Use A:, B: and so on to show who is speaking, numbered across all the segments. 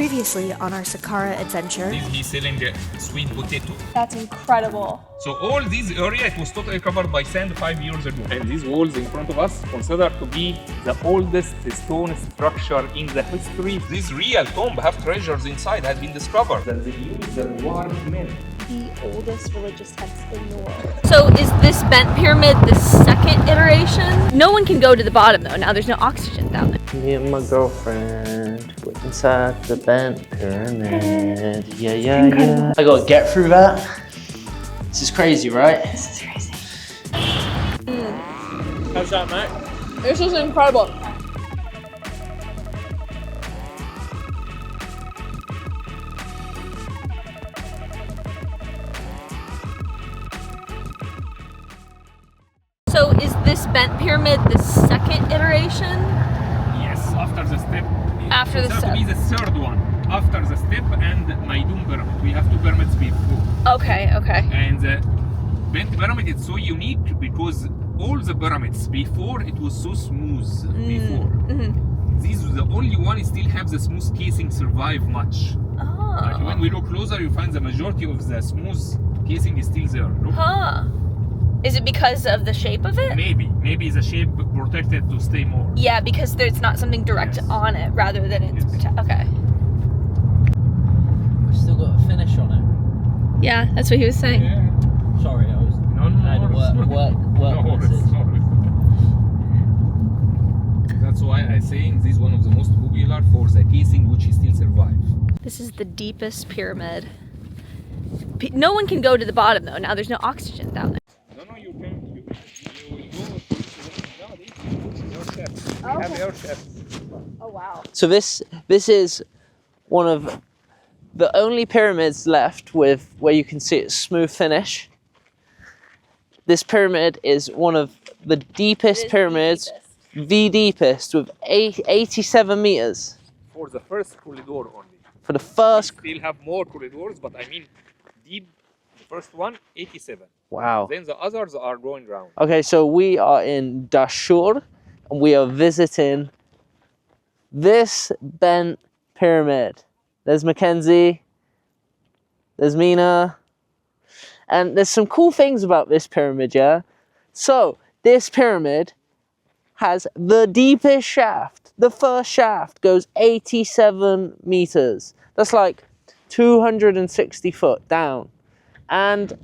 A: Previously on our Saqqara adventure.
B: He's selling sweet potato.
C: That's incredible.
B: So all this area, it was totally covered by sand 5 years ago. And these walls in front of us, considered to be the oldest stone structure in the history. This real tomb have treasures inside, has been discovered. That they use the war men.
C: The oldest religious text in the world.
D: So is this Bent Pyramid the second iteration? No one can go to the bottom though, now there's no oxygen down there.
E: Me and my girlfriend were inside the Bent Pyramid. Yeah. I gotta get through that. This is crazy, right?
C: This is crazy.
E: How's that, mate?
C: This is incredible.
D: So is this Bent Pyramid the second iteration?
B: Yes, after the step.
D: After the
B: It's
D: step.
B: to be the third one. After the step and Maidum Pyramid. We have two pyramids before.
D: Okay.
B: And the Bent Pyramid is so unique because all the pyramids before, it was so smooth before. This is the only one that still have the smooth casing survive much. Like when we look closer, you find the majority of the smooth casing is still there. Look.
D: Is it because of the shape of it?
B: Maybe the shape protected to stay more.
D: Yeah, because there's not something direct on it rather than it's okay.
E: We still got a finish on it.
D: Yeah, that's what he was saying.
B: Yeah.
E: Sorry, I was work
B: No,
E: message.
B: That's why I'm saying this is one of the most popular for the casing which still survive.
D: This is the deepest pyramid. No one can go to the bottom though, now there's no oxygen down there.
B: No, you will go your chef. We have air chefs.
C: Oh wow.
E: So this is one of the only pyramids left with where you can see its smooth finish. This pyramid is one of the deepest pyramids, the deepest, with 87 meters.
B: For the first corridor only.
E: For the first.
B: We still have more corridors, but I mean deep. The first one, 87.
E: Wow.
B: Then the others are going round.
E: Okay, so we are in Dahshur, and we are visiting this Bent Pyramid. There's Mackenzie, there's Mina, and there's some cool things about this pyramid, yeah? So, this pyramid has the deepest shaft. The first shaft goes 87 meters. That's like 260 foot down. And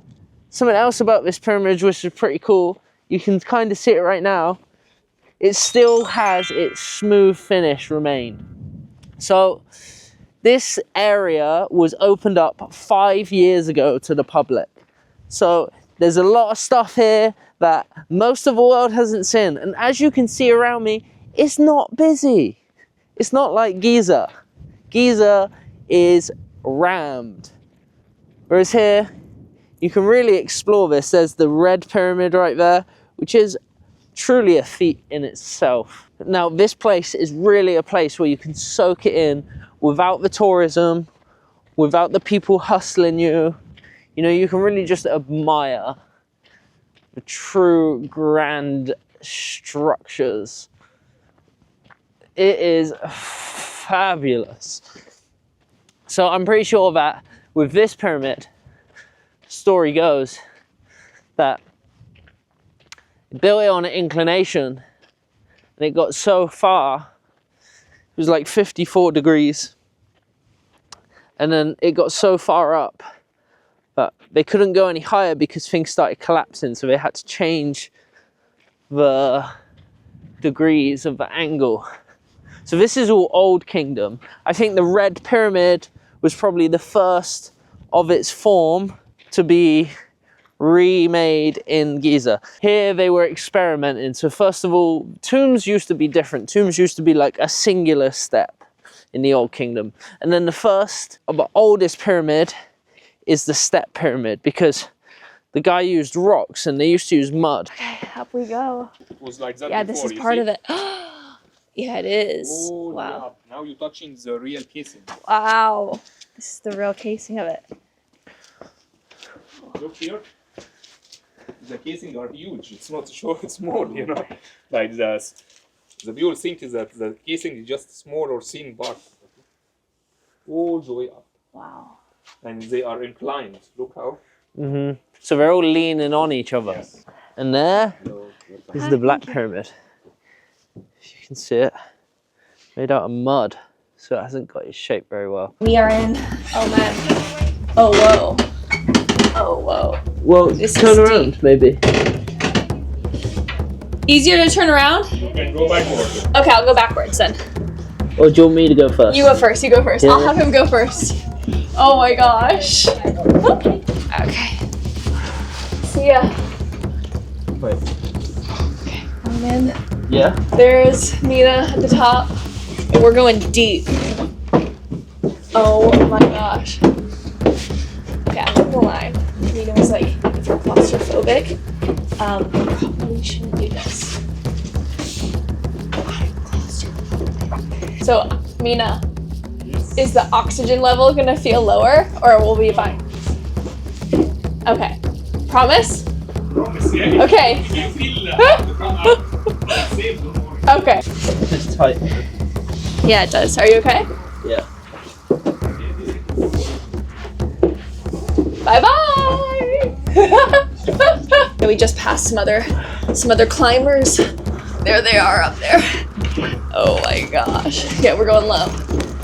E: something else about this pyramid which is pretty cool, you can kind of see it right now, it still has its smooth finish remained. So this area was opened up 5 years ago to the public. So there's a lot of stuff here that most of the world hasn't seen. And as you can see around me, it's not busy. It's not like Giza. Giza is rammed. Whereas here, you can really explore this. There's the red pyramid right there, which is truly a feat in itself. Now, this place is really a place where you can soak it in without the tourism, without the people hustling you. You know, you can really just admire the true grand structures. It is fabulous. So I'm pretty sure that with this pyramid, story goes that it built it on an inclination and it got so far, it was like 54 degrees, and then it got so far up but they couldn't go any higher because things started collapsing, so they had to change the degrees of the angle. So this is all Old Kingdom. I think the Red Pyramid was probably the first of its form to be remade in Giza. Here they were experimenting. So first of all, tombs used to be different. Tombs used to be like a singular step in the Old Kingdom. And then the first, or the oldest pyramid is the step pyramid, because the guy used rocks and they used to use mud.
C: Okay, up we go.
B: It was like that
C: Yeah,
B: before,
C: this is part of it. Yeah, it is.
B: Oh,
C: Wow.
B: yeah. Now you're touching the real casing.
C: Wow. This is the real casing of it.
B: Look here. The casing are huge. It's not short, small, you know. Like the people think is that the casing is just small or thin part. all the way up.
C: Wow.
B: And they are inclined. Look how.
E: So they're all leaning on each other.
B: Yes.
E: And there is the Black Pyramid. If you can see it, made out of mud, so it hasn't got its shape very well.
C: We are in. Oh man. Oh whoa. Oh whoa.
E: Well, turn around, maybe.
C: Easier to turn around?
B: You can go backwards.
C: Okay, I'll go backwards then.
E: Or do you want me to go first?
C: You go first. You go first.
E: Yeah.
C: I'll have him go first. Oh my gosh. Okay. See ya.
E: Wait.
C: I'm in.
E: Yeah?
C: There's Mina at the top, and we're going deep. Oh my gosh. Okay, I'm not gonna lie. Mina was like, if you're claustrophobic, you probably shouldn't do this. I'm claustrophobic. So, Mina, is the oxygen level gonna feel lower, or will we be fine? Okay. Promise?
B: Promise, yeah.
C: Okay.
B: You feel safe, don't worry.
C: Okay.
E: It's tight.
C: Yeah, it does. Are you okay?
E: Yeah.
C: Bye bye. We just passed some other climbers. There they are up there. Oh my gosh. Yeah, we're going low.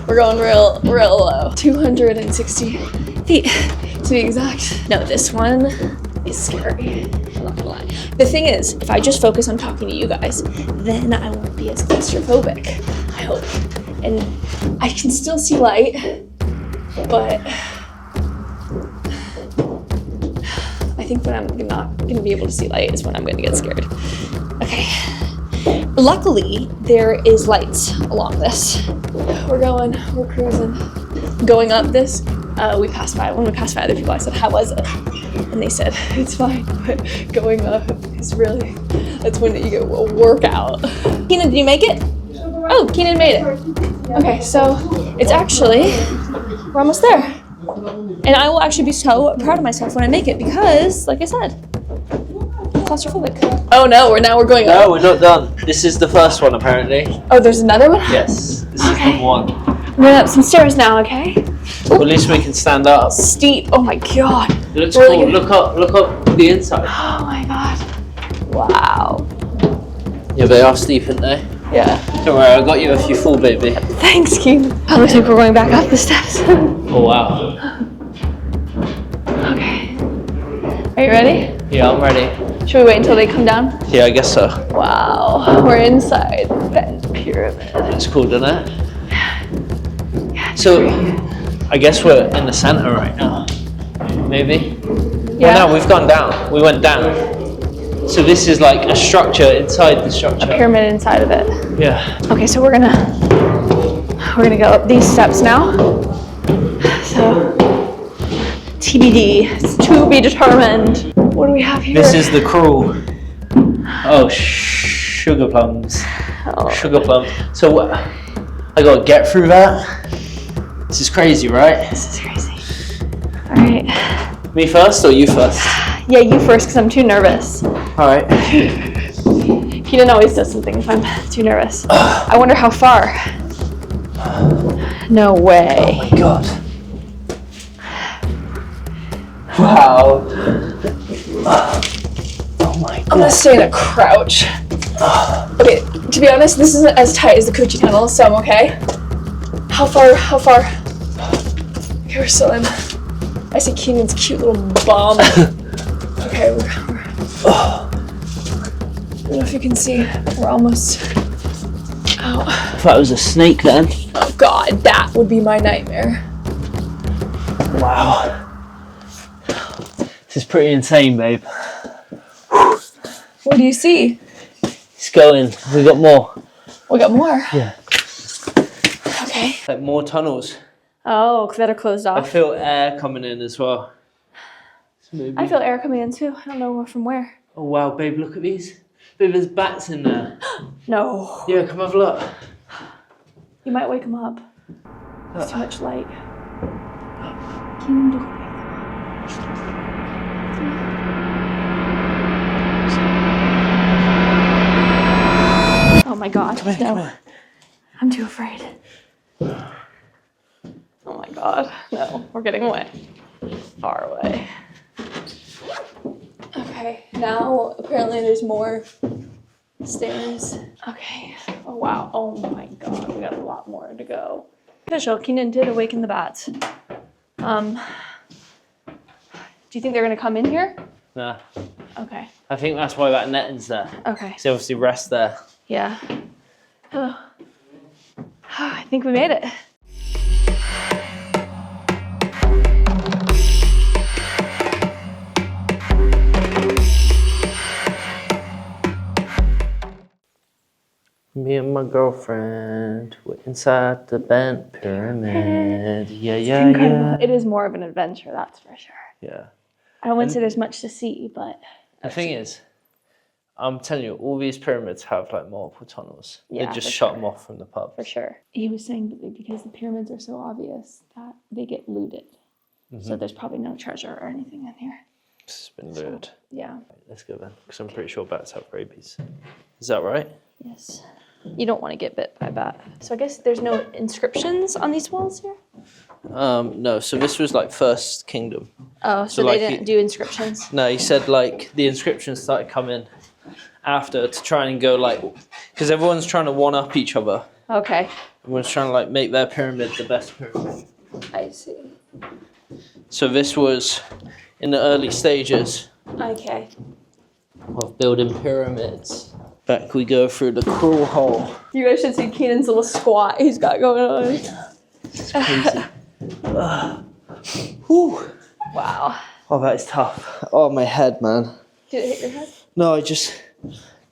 C: We're going real low. 260 feet to be exact. No, this one is scary. I'm not gonna lie. The thing is, if I just focus on talking to you guys, then I won't be as claustrophobic. I hope. And I can still see light, but I think when I'm not gonna be able to see light is when I'm gonna get scared. Okay. Luckily, there is lights along this. We're cruising. Going up this, when we passed by other people, I said, how was it? And they said, it's fine, but going up is really, that's when you get a workout. Keenan, did you make it? Oh, Keenan made it. Okay, so it's actually, we're almost there. And I will actually be so proud of myself when I make it because, like I said, I'm claustrophobic. Oh no, now we're going up.
E: No, we're not done. This is the first one, apparently.
C: Oh, there's another one?
E: Yes, this is number one.
C: We're going up some stairs now, okay?
E: Well, at least we can stand up.
C: Steep, oh my god.
E: It looks
C: Really
E: cool.
C: good.
E: Look up the inside.
C: Oh my god. Wow.
E: Yeah, they are steep, aren't they?
C: Yeah.
E: Don't worry, I got you if you fall, baby.
C: Thanks, Keen. I looks like we're going back up the steps.
E: Oh, wow.
C: Okay. Are you ready?
E: Yeah, I'm ready.
C: Should we wait until they come down?
E: Yeah, I guess so.
C: Wow. We're inside Bent Pyramid.
E: It's cool, doesn't it? So, I guess we're in the center right now. Maybe?
C: Yeah.
E: Well, no, we've gone down. We went down. So this is like a structure inside the structure.
C: Pyramid inside of it.
E: Yeah.
C: Okay, so we're gonna go up these steps now. So TBD, it's to be determined. What do we have here?
E: This is the crew. Oh, sugar plums.
C: Oh.
E: Sugar plums. So what? I gotta get through that. This is crazy, right?
C: This is crazy. All right.
E: Me first or you first?
C: Yeah, you first, because I'm too nervous.
E: All right.
C: Keenan always does something if I'm too nervous. I wonder how far. No way.
E: Oh my god. Wow. Oh my god.
C: I'm gonna stay in a crouch. Okay, to be honest, this isn't as tight as the coochie tunnel, so I'm okay. How far? Okay, we're still in. I see Keenan's cute little bum. Okay, we're I don't know if you can see, we're almost out.
E: I thought it was a snake then.
C: Oh god, that would be my nightmare.
E: Wow. This is pretty insane, babe.
C: What do you see?
E: It's going. We got more.
C: We got more.
E: Yeah.
C: Okay.
E: Like more tunnels.
C: Oh, that are closed
E: I
C: off.
E: feel air coming in as well. So maybe...
C: I feel air coming in too. I don't know from where.
E: Oh wow, babe, look at these. Babe, there's bats in there.
C: No.
E: Yeah, come have a look.
C: You might wake him up. There's too much light. Keenan, don't wake him up. Oh my god.
E: Come here, come here.
C: I'm too afraid. Oh God. No, we're getting away. Far away. Okay, now apparently there's more stairs. Okay. Oh, wow. Oh, my God. We got a lot more to go. Official, Keenan did awaken the bats. Do you think they're going to come in here?
E: Nah.
C: Okay.
E: I think that's why that netting's there.
C: Okay.
E: So obviously rest there.
C: Yeah. Oh. I think we made it.
E: Me and my girlfriend were inside the Bent Pyramid. Yeah, yeah, yeah.
C: It is more of an adventure, that's for sure.
E: Yeah.
C: I wouldn't say there's much to see, but...
E: The thing is, I'm telling you, all these pyramids have like multiple tunnels.
C: Yeah,
E: they just
C: for
E: shut
C: sure.
E: them off from the pub.
C: For sure. He was saying that because the pyramids are so obvious that they get looted. So there's probably no treasure or anything in here.
E: It's been looted.
C: Yeah.
E: Let's go then, because I'm pretty sure bats have rabies. Is that right?
C: Yes. You don't want to get bit by a bat. So I guess there's no inscriptions on these walls here?
E: No, so this was like First Kingdom.
C: Oh, so
E: like
C: they didn't do inscriptions?
E: No, he said like the inscriptions started coming after to try and go like, because everyone's trying to one up each other.
C: Okay.
E: Everyone's trying to like make their pyramid the best pyramid.
C: I see.
E: So this was in the early stages
C: Okay.
E: of building pyramids. Back we go through the crawl hole.
C: You guys should see Keenan's little squat he's got going on.
E: It's crazy. Whew.
C: Wow.
E: Oh, that is tough. Oh, my head, man.
C: Did it hit your head?
E: No,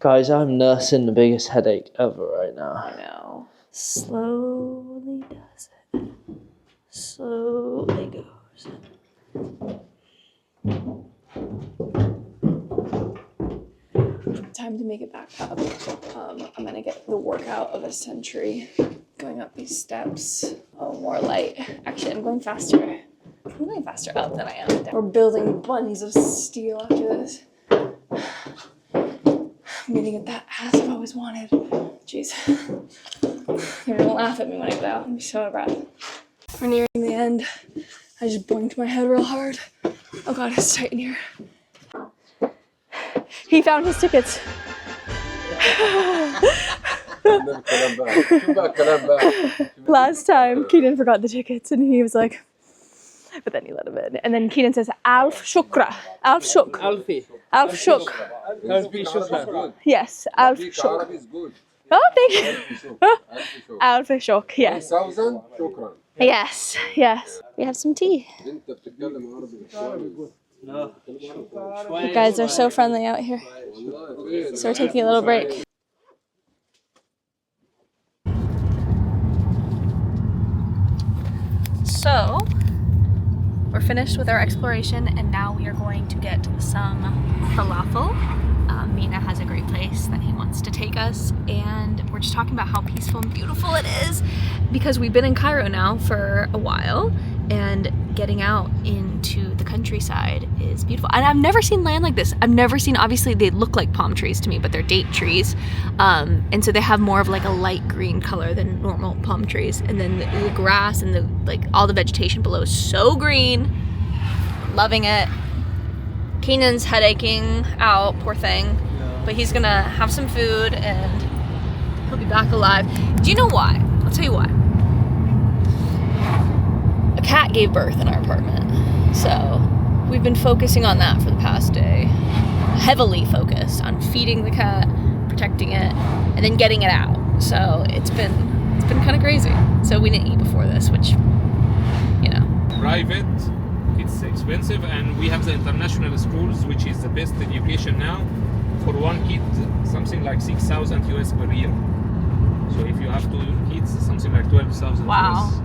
E: guys, I'm nursing the biggest headache ever right now.
C: I know. Slowly does it. Slowly goes. Time to make it back up. I'm gonna get the workout of a century. Going up these steps. Oh, more light. Actually, I'm going faster. I'm going faster up than I am down. We're building bunnies of steel after this. I'm gonna get that ass I've always wanted. Jeez. They're gonna laugh at me when I get out. I'm so out of breath. We're nearing the end. I just boinked my head real hard. Oh God, it's tight in here. He found his tickets. Last time, Keenan forgot the tickets and he was like, but then he let him in. And then Keenan says, Alf Shukra. Alf Shuk.
E: Alfie.
C: Alf Shuk.
E: Alfie Shukra.
C: Yes, Alf Shuk. Oh, thank you. Alf Shuk, yes.
F: 1000 شكرا.
C: Yes, yes. We have some tea.
F: انت بتتكلم عربي شوي.
C: You guys are so friendly out here. So we're taking a little break. So, we're finished with our exploration and now we are going to get some falafel. Mina has a great place that he wants to take us and we're just talking about how peaceful and beautiful it is because we've been in Cairo now for a while and getting out into the countryside is beautiful. And I've never seen land like this. I've never seen, obviously they look like palm trees to me, but they're date trees. And so they have more of like a light green color than normal palm trees. And then the grass and the like all the vegetation below is so green. Loving it. Keenan's headaching out, poor thing. But he's gonna have some food and he'll be back alive. Do you know why? I'll tell you why. A cat gave birth in our apartment. So we've been focusing on that for the past day. Heavily focused on feeding the cat, protecting it, and then getting it out. So it's been kind of crazy. So we didn't eat before this, which, you know.
B: Private, it's expensive, and we have the international schools, which is the best education now. For one kid, something like 6,000 US per year. So if you have 2 kids, something like 12,000
C: Wow.
B: US.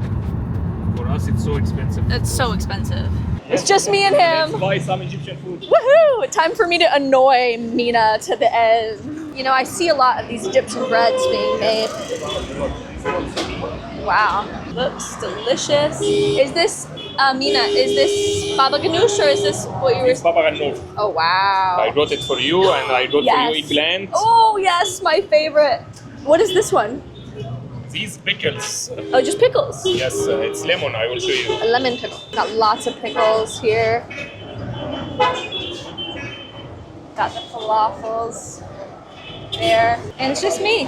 B: For us, it's so expensive.
C: It's so expensive. It's just me and him.
B: Let's buy some Egyptian food.
C: Woohoo! Time for me to annoy Mina to the end. You know, I see a lot of these Egyptian breads being made. Wow. Looks delicious. Is this, Mina, is this baba ganoush or is this what you were...
B: It's baba ganoush.
C: Oh, wow.
B: I brought it for you, and I brought for you eggplant.
C: Oh, yes, my favorite. What is this one?
B: these pickles.
C: Oh, just pickles.
B: Yes, it's lemon. I will show you.
C: A lemon pickle. Got lots of pickles here. Got the falafels there. And it's just me.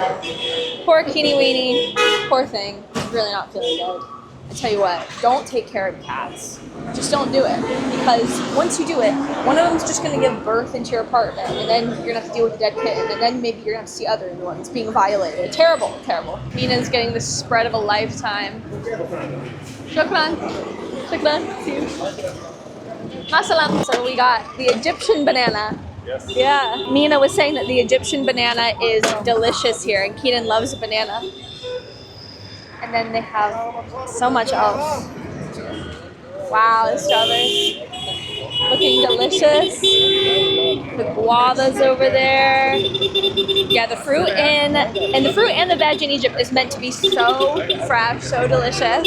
C: Poor Keeny Weenie. Poor thing. Really not feeling good. I tell you what, don't take care of cats. Just don't do it. Because once you do it, one of them's just going to give birth into your apartment. And then you're going to have to deal with a dead kitten. And then maybe you're going to have to see other ones being violated. Terrible, terrible. Mina's getting the spread of a lifetime. Shukran. Shukran. See you. Masalam. So we got the Egyptian banana.
B: Yes.
C: Yeah. Mina was saying that the Egyptian banana is delicious here, and Keenan loves a banana. And then they have so much else. Wow, the strawberries. Looking delicious. The guavas over there. Yeah, the fruit and the veg in Egypt is meant to be so fresh, so delicious.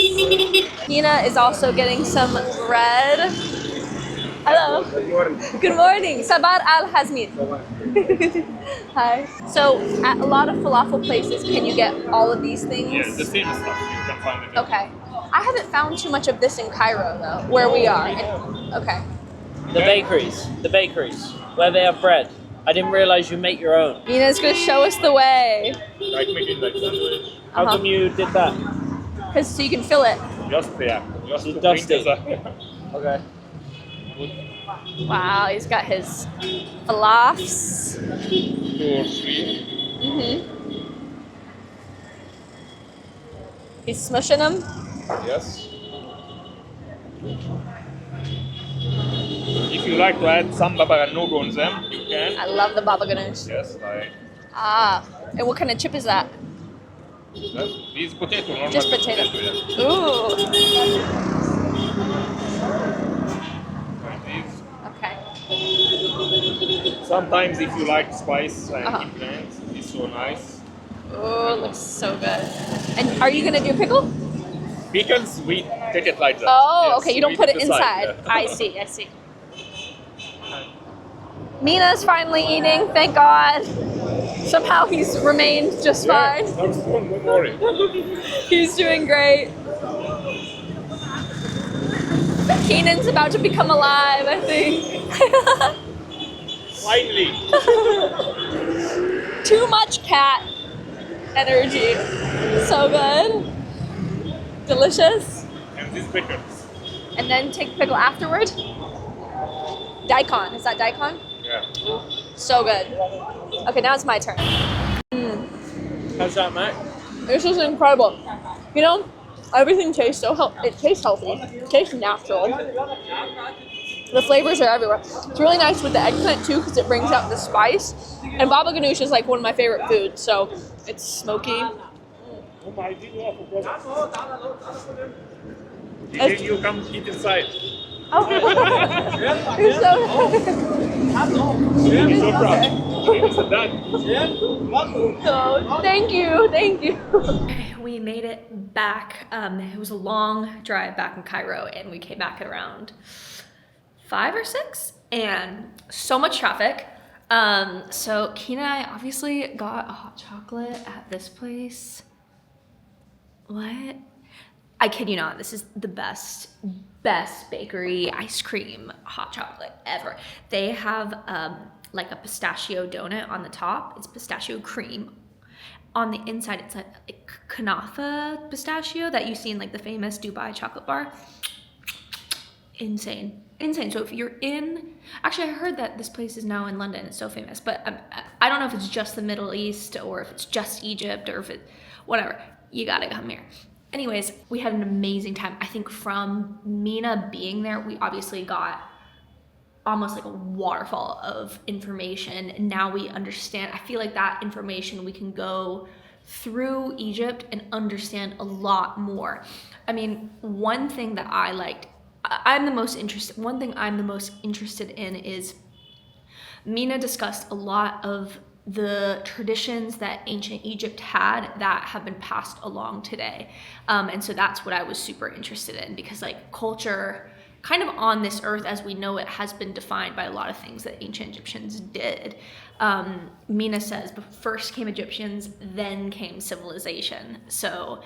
C: Kina is also getting some bread. Hello.
F: Good morning.
C: Good morning. Sabar al-Hazmin. Hi. So, at a lot of falafel places, can you get all of these things?
B: Yeah, the same stuff. You can find it.
C: Okay. I haven't found too much of this in Cairo, though, where we are. Okay.
E: The bakeries, where they have bread. I didn't realize you make your own.
C: Nina's gonna show us the way.
B: Like making like sandwich.
E: How come you did that?
C: Because so you can fill it.
B: Just
E: It's
B: to
E: dusty.
B: bring the
E: Okay.
C: Wow, he's got his falafels.
B: 2 or 3.
C: Mm-hmm. He's smushing them.
B: Yes. If you like to add some baba ganoush on them, you can.
C: I love the baba ganoush.
B: Yes, like
C: Ah, and what kind of chip is that?
B: that. These potato, normal
C: Just potato.
B: yes.
C: Ooh.
B: And these.
C: Okay.
B: Sometimes if you like spice and
C: Uh-huh.
B: plants, it's so nice.
C: Oh, looks so good. And are you gonna do pickle?
B: Pickles, we take it like that.
C: Oh,
B: Yes,
C: okay. You don't
B: we
C: put it
B: take the side,
C: inside.
B: yeah.
C: I see. I see. Mina's finally eating. Thank God. Somehow he's remained just fine.
B: Don't worry.
C: He's doing great. Keenan's about to become alive, I think.
B: Finally.
C: Too much cat energy. So good. Delicious.
B: And these pickles.
C: And then take the pickle afterward. Daikon. Is that daikon?
B: Yeah.
C: So good. Okay, now it's my turn.
E: How's that, Mac?
C: This is incredible. You know, everything tastes so it tastes healthy. It tastes natural. The flavors are everywhere. It's really nice with the eggplant too because it brings out the spice. And baba ganoush is like one of my favorite foods, so it's smoky.
B: Then you come eat inside.
C: Oh, you're so
B: You're so proud. It's done.
C: Oh, thank you.
D: We made it back. It was a long drive back in Cairo, and we came back at around 5 or 6, and so much traffic. So Keena and I obviously got a hot chocolate at this place. What? I kid you not, this is the best bakery ice cream hot chocolate ever. They have like a pistachio donut on the top. It's pistachio cream. On the inside, it's like Kanafa pistachio that you see in like the famous Dubai chocolate bar. Insane. So if you're in, actually I heard that this place is now in London. It's so famous, but I don't know if it's just the Middle East or if it's just Egypt or if it, whatever. You gotta come here. Anyways, we had an amazing time. I think from Mina being there, we obviously got almost like a waterfall of information. And now we understand, I feel like that information we can go through Egypt and understand a lot more. I mean, one thing I'm the most interested in is Mina discussed a lot of the traditions that ancient Egypt had that have been passed along today. And so that's what I was super interested in, because like culture kind of on this earth as we know it has been defined by a lot of things that ancient Egyptians did. Mina says, but first came Egyptians, then came civilization. So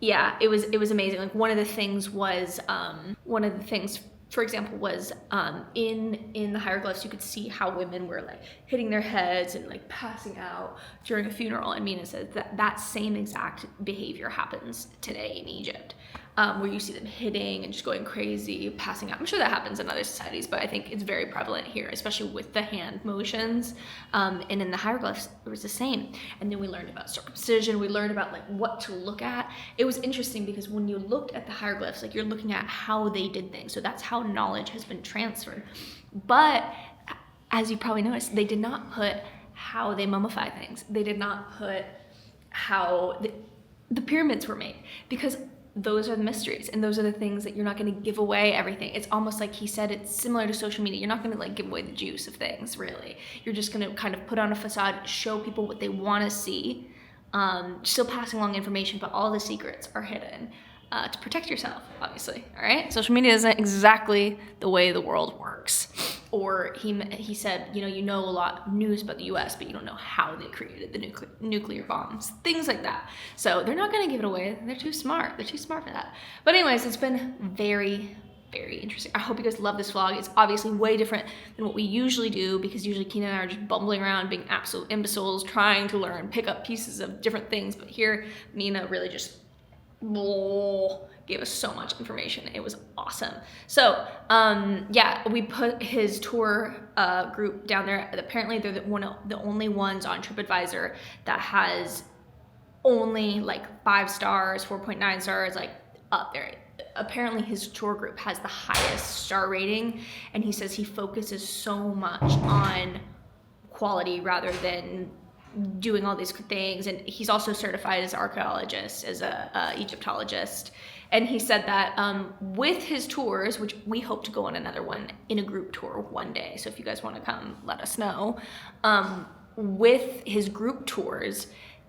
D: yeah, it was amazing. Like one of the things, for example, was in the hieroglyphs you could see how women were like hitting their heads and like passing out during a funeral. And Mina says that same exact behavior happens today in Egypt, where you see them hitting and just going crazy, passing out. I'm sure that happens in other societies, but I think it's very prevalent here, especially with the hand motions. And in the hieroglyphs, it was the same. And then we learned about circumcision. We learned about like what to look at. It was interesting because when you looked at the hieroglyphs, like you're looking at how they did things. So that's how knowledge has been transferred. But as you probably noticed, they did not put how they mummify things. They did not put how the pyramids were made, because those are the mysteries, and those are the things that you're not going to give away everything. It's almost like he said, it's similar to social media. You're not going to like give away the juice of things, really. You're just going to kind of put on a facade, show people what they want to see, still passing along information, but all the secrets are hidden to protect yourself, obviously. All right, social media isn't exactly the way the world works. Or he said, you know a lot of news about the U.S., but you don't know how they created the nuclear bombs, things like that. So they're not going to give it away. They're too smart. They're too smart for that. But anyways, it's been very, very interesting. I hope you guys love this vlog. It's obviously way different than what we usually do, because usually Keenan and I are just bumbling around being absolute imbeciles, trying to learn, pick up pieces of different things. But here, Mina really just gave us so much information. It was awesome. So yeah, we put his tour group down there. Apparently they're the only ones on TripAdvisor that has only like 5 stars, 4.9 stars, like up there. Apparently his tour group has the highest star rating, and he says he focuses so much on quality rather than doing all these things. And he's also certified as an archaeologist, as a Egyptologist. And he said that with his tours, which we hope to go on another one in a group tour one day, so if you guys want to come, let us know. With his group tours,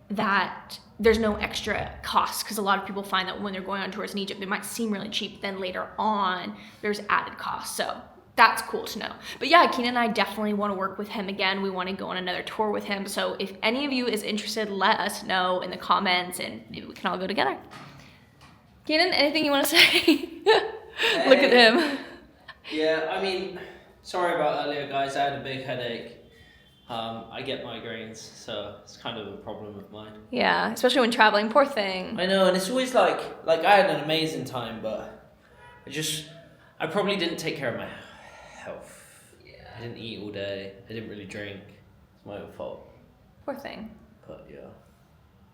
D: that there's no extra cost, because a lot of people find that when they're going on tours in Egypt, they might seem really cheap, then later on there's added costs. So that's cool to know. But yeah, Keenan and I definitely want to work with him again. We want to go on another tour with him. So if any of you is interested, let us know in the comments, and maybe we can all go together. Keenan, anything you want to say? Look at him.
E: Yeah, I mean, sorry about earlier, guys. I had a big headache. I get migraines, so it's kind of a problem of mine.
D: Yeah, especially when traveling. Poor thing.
E: I know, and it's always like I had an amazing time, but I probably didn't take care of my health. Yeah. I didn't eat all day. I didn't really drink. It's my own fault.
D: Poor thing.
E: But yeah.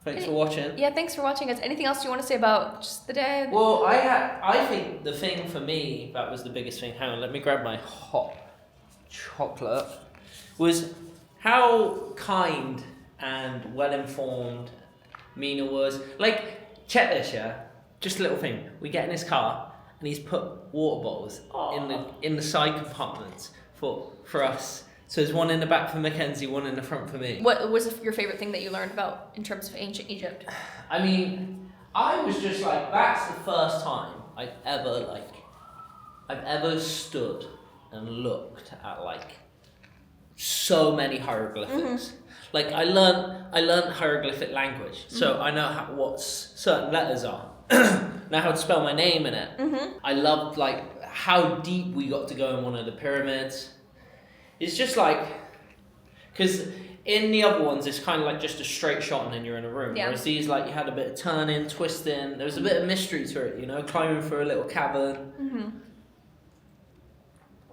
E: Thanks for watching.
D: Yeah, thanks for watching, guys. Anything else you want to say about just the day?
E: Well, I think the thing for me that was the biggest thing. Hang on, let me grab my hot chocolate. Was how kind and well informed Mina was. Like, check this, yeah. Just a little thing. We get in his car, and he's put water bottles in the side compartments for us. So there's one in the back for Mackenzie, one in the front for me.
D: What was your favorite thing that you learned about in terms of ancient Egypt?
E: I mean, I was just like, that's the first time I've ever stood and looked at like so many hieroglyphics. Mm-hmm. Like I learned hieroglyphic language, so I know what certain letters are. Know how to spell my name in it. Mm-hmm. I loved like how deep we got to go in one of the pyramids. It's just like, because in the other ones it's kind of like just a straight shot and then you're in a room. Yeah. Whereas these, like, you had a bit of turning, twisting. There was a bit of mystery to it, you know, climbing through a little cavern. Mm-hmm.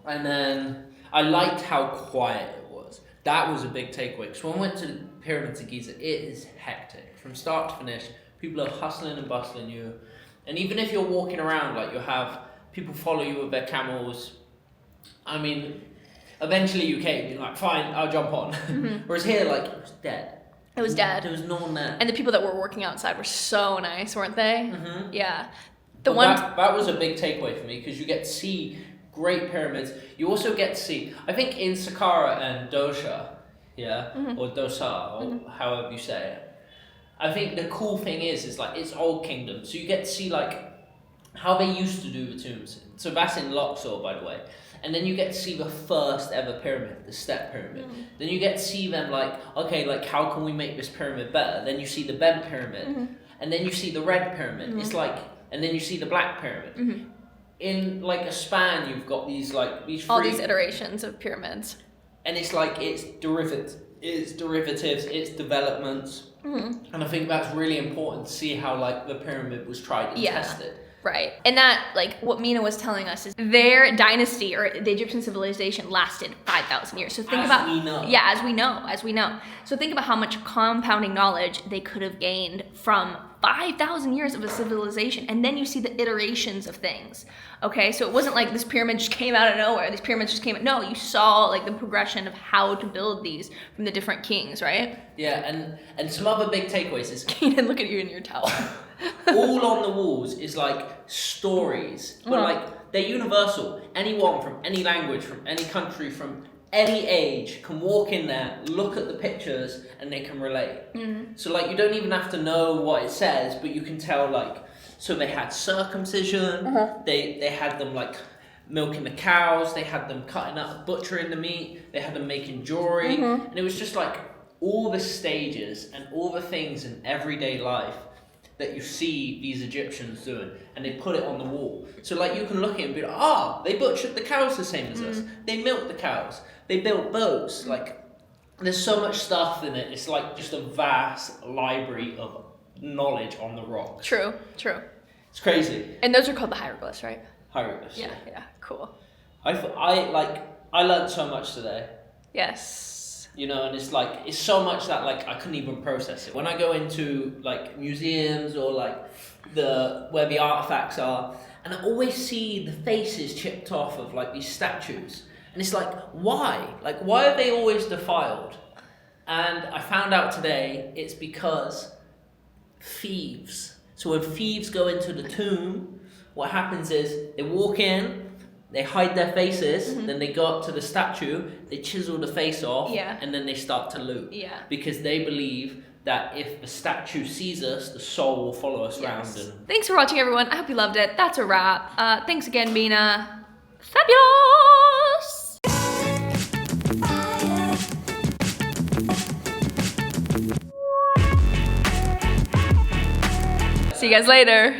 E: And then I liked how quiet it was. That was a big takeaway. Because when we went to the pyramids of Giza, it is hectic from start to finish. People are hustling and bustling you, and even if you're walking around, like, you'll have people follow you with their camels. I mean, eventually you came, you're like, fine, I'll jump on. Mm-hmm. Whereas here, like, it was dead.
D: It was dead.
E: There was no one there.
D: And the people that were working outside were so nice, weren't they? Mm-hmm. Yeah.
E: That was a big takeaway for me, because you get to see great pyramids. You also get to see, I think in Saqqara and Dahshur, yeah, mm-hmm. or Dahshur, or mm-hmm. however you say it, I think the cool thing is like, it's old kingdom, so you get to see like how they used to do the tombs. So that's in Luxor, by the way. And then you get to see the first ever pyramid, the Step Pyramid. Then you get to see them like, okay, like how can we make this pyramid better? Then you see the Bent Pyramid, and then you see the Red Pyramid. It's like, and then you see the Black Pyramid. In like a span, you've got these like these
D: All
E: three,
D: these iterations of pyramids.
E: and it's like it's derivatives, it's developments. And I think that's really important to see how like the pyramid was tried and tested.
D: Right. And that, like, what Mina was telling us is their dynasty or the Egyptian civilization lasted 5,000 years. So think about,
E: we know.
D: yeah, as we know. So think about how much compounding knowledge they could have gained from 5,000 years of a civilization. And then you see the iterations of things. Okay, so it wasn't like this pyramid just came out of nowhere. These pyramids just came out. No, you saw like the progression of how to build these from the different kings, right?
E: Yeah, and some other big takeaways is
D: Keenan, look at you in your towel.
E: all on the walls is like stories, but like they're universal. Anyone from any language, from any country, from any age can walk in there, look at the pictures, and they can relate. So like you don't even have to know what it says, but you can tell like, so they had circumcision, they had them like milking the cows, they had them cutting up, butchering the meat, they had them making jewelry, and it was just like all the stages and all the things in everyday life that you see these Egyptians doing, and they put it on the wall. So like you can look at it and be like, they butchered the cows the same as us. They milked the cows. They built boats. Like there's so much stuff in it. It's like just a vast library of knowledge on the rocks.
D: True.
E: It's crazy.
D: And those are called the hieroglyphs, right?
E: Hieroglyphs.
D: Yeah, cool.
E: I learned so much today.
D: Yes.
E: You know, and it's like, it's so much that like I couldn't even process it. When I go into like museums or like where the artifacts are, and I always see the faces chipped off of like these statues. And it's like, why? Like, why are they always defiled? And I found out today it's because thieves. So when thieves go into the tomb, what happens is they walk in, they hide their faces, then they go up to the statue, they chisel the face off, and then they start to loot. Because they believe that if the statue sees us, the soul will follow us around. And
D: thanks for watching, everyone. I hope you loved it. That's a wrap. Thanks again, Mina. Fabulous! See you guys later.